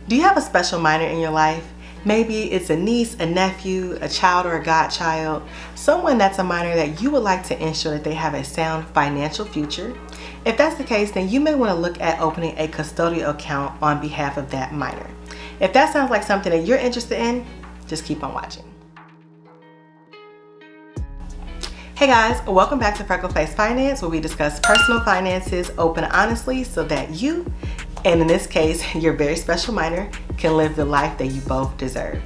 Do you have a special minor in your life? Maybe it's a niece, a nephew, a child or a godchild, someone that's a minor that you would like to ensure that they have a sound financial future. If that's the case, then you may want to look at opening a custodial account on behalf of that minor. If that sounds like something that you're interested in, just keep on watching. Hey guys, welcome back to FreckleFace Finance, where we discuss personal finances open honestly so that you, and in this case, your very special minor, can live the life that you both deserve.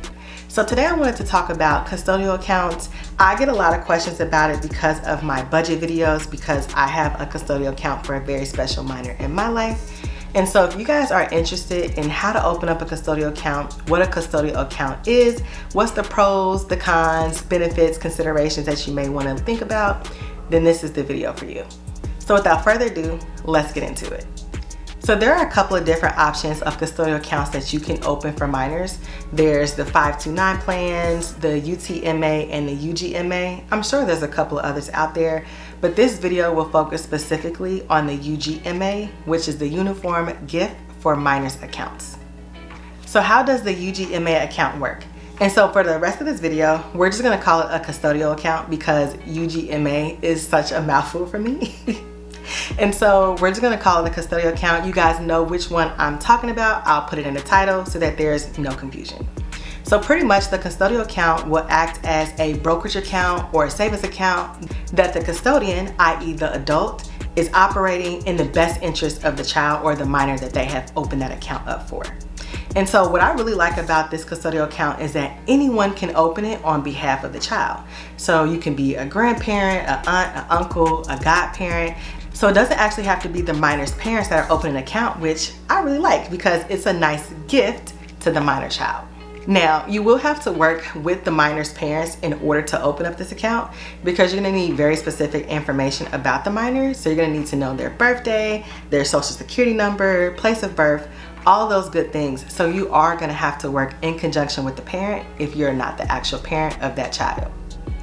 So today I wanted to talk about custodial accounts. I get a lot of questions about it because of my budget videos, because I have a custodial account for a very special minor in my life. And so if you guys are interested in how to open up a custodial account, what a custodial account is, what's the pros, the cons, benefits, considerations that you may want to think about, then this is the video for you. So without further ado, let's get into it. So there are a couple of different options of custodial accounts that you can open for minors. There's the 529 plans, the UTMA, and the UGMA. I'm sure there's a couple of others out there, but this video will focus specifically on the UGMA, which is the Uniform Gift for Minors accounts. So how does the UGMA account work? And so for the rest of this video, we're just gonna call it a custodial account because UGMA is such a mouthful for me. And so we're just gonna call it a custodial account. You guys know which one I'm talking about. I'll put it in the title so that there's no confusion. So pretty much the custodial account will act as a brokerage account or a savings account that the custodian, i.e. the adult, is operating in the best interest of the child or the minor that they have opened that account up for. And so what I really like about this custodial account is that anyone can open it on behalf of the child. So you can be a grandparent, an aunt, an uncle, a godparent. So it doesn't actually have to be the minor's parents that are opening an account, which I really like because it's a nice gift to the minor child. Now, you will have to work with the minor's parents in order to open up this account because you're gonna need very specific information about the minor. So you're gonna need to know their birthday, their social security number, place of birth, all those good things. So you are gonna have to work in conjunction with the parent if you're not the actual parent of that child.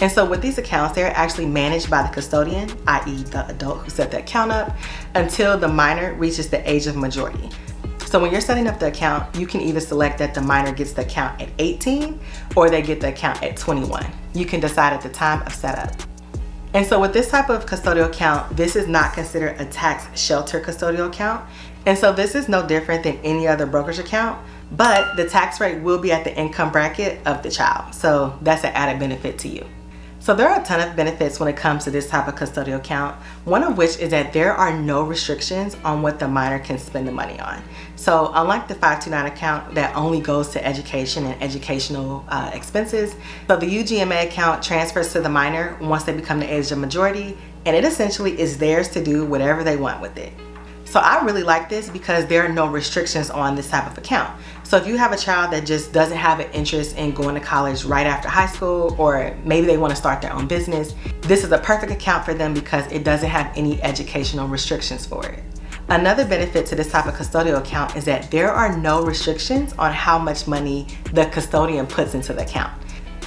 And so with these accounts, they're actually managed by the custodian, i.e. the adult who set the account up, until the minor reaches the age of majority. So when you're setting up the account, you can either select that the minor gets the account at 18 or they get the account at 21. You can decide at the time of setup. And so with this type of custodial account, this is not considered a tax shelter custodial account. And so this is no different than any other brokerage account, but the tax rate will be at the income bracket of the child. So that's an added benefit to you. So there are a ton of benefits when it comes to this type of custodial account, one of which is that there are no restrictions on what the minor can spend the money on. So unlike the 529 account that only goes to education and educational expenses, so the UGMA account transfers to the minor once they become the age of majority, and it essentially is theirs to do whatever they want with it. So I really like this because there are no restrictions on this type of account. So if you have a child that just doesn't have an interest in going to college right after high school, or maybe they want to start their own business, this is a perfect account for them because it doesn't have any educational restrictions for it. Another benefit to this type of custodial account is that there are no restrictions on how much money the custodian puts into the account.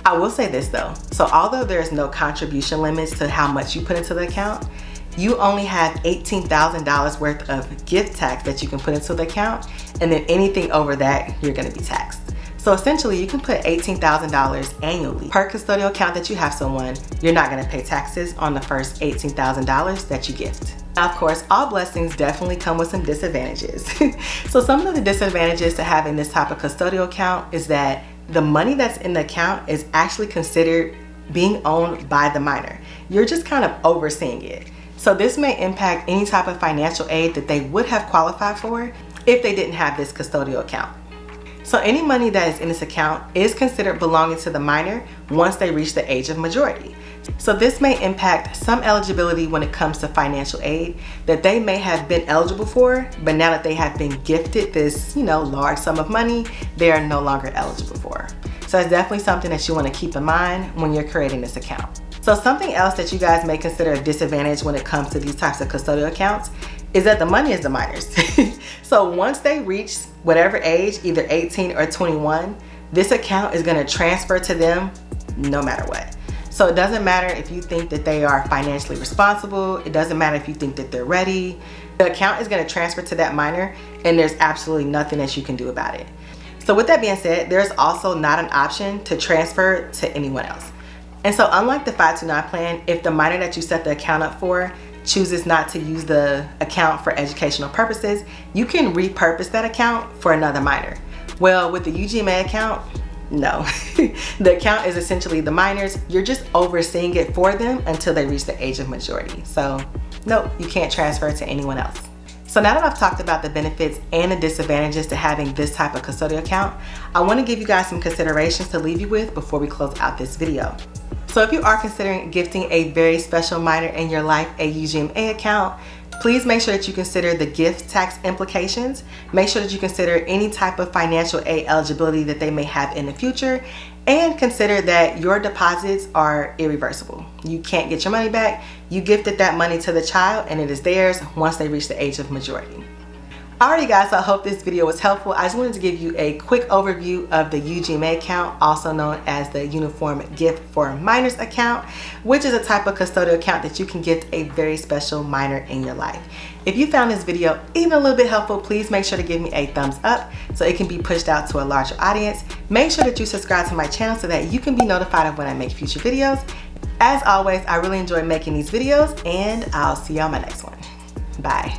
I will say this though, so although there's no contribution limits to how much you put into the account, you only have $18,000 worth of gift tax that you can put into the account, and then anything over that, you're gonna be taxed. So essentially, you can put $18,000 annually per custodial account that you have someone. You're not gonna pay taxes on the first $18,000 that you gift. Now, of course, all blessings definitely come with some disadvantages. So some of the disadvantages to having this type of custodial account is that the money that's in the account is actually considered being owned by the minor. You're just kind of overseeing it. So this may impact any type of financial aid that they would have qualified for if they didn't have this custodial account. So any money that is in this account is considered belonging to the minor once they reach the age of majority. So this may impact some eligibility when it comes to financial aid that they may have been eligible for, but now that they have been gifted this, large sum of money, they are no longer eligible for. So it's definitely something that you want to keep in mind when you're creating this account. So something else that you guys may consider a disadvantage when it comes to these types of custodial accounts is that the money is the minor's. So once they reach whatever age, either 18 or 21, this account is going to transfer to them no matter what. So it doesn't matter if you think that they are financially responsible. It doesn't matter if you think that they're ready. The account is going to transfer to that minor, and there's absolutely nothing that you can do about it. So with that being said, there's also not an option to transfer to anyone else. And so unlike the 529 plan, if the minor that you set the account up for chooses not to use the account for educational purposes, you can repurpose that account for another minor. Well, with the UGMA account, no. The account is essentially the minor's. You're just overseeing it for them until they reach the age of majority. So no, you can't transfer it to anyone else. So now that I've talked about the benefits and the disadvantages to having this type of custodial account, I want to give you guys some considerations to leave you with before we close out this video. So if you are considering gifting a very special minor in your life a UGMA account, please make sure that you consider the gift tax implications. Make sure that you consider any type of financial aid eligibility that they may have in the future, and consider that your deposits are irreversible. You can't get your money back. You gifted that money to the child and it is theirs once they reach the age of majority. Alrighty guys, so I hope this video was helpful. I just wanted to give you a quick overview of the UGMA account, also known as the Uniform Gift for Minors account, which is a type of custodial account that you can gift a very special minor in your life. If you found this video even a little bit helpful, please make sure to give me a thumbs up so it can be pushed out to a larger audience. Make sure that you subscribe to my channel so that you can be notified of when I make future videos. As always, I really enjoy making these videos, and I'll see you on my next one. Bye.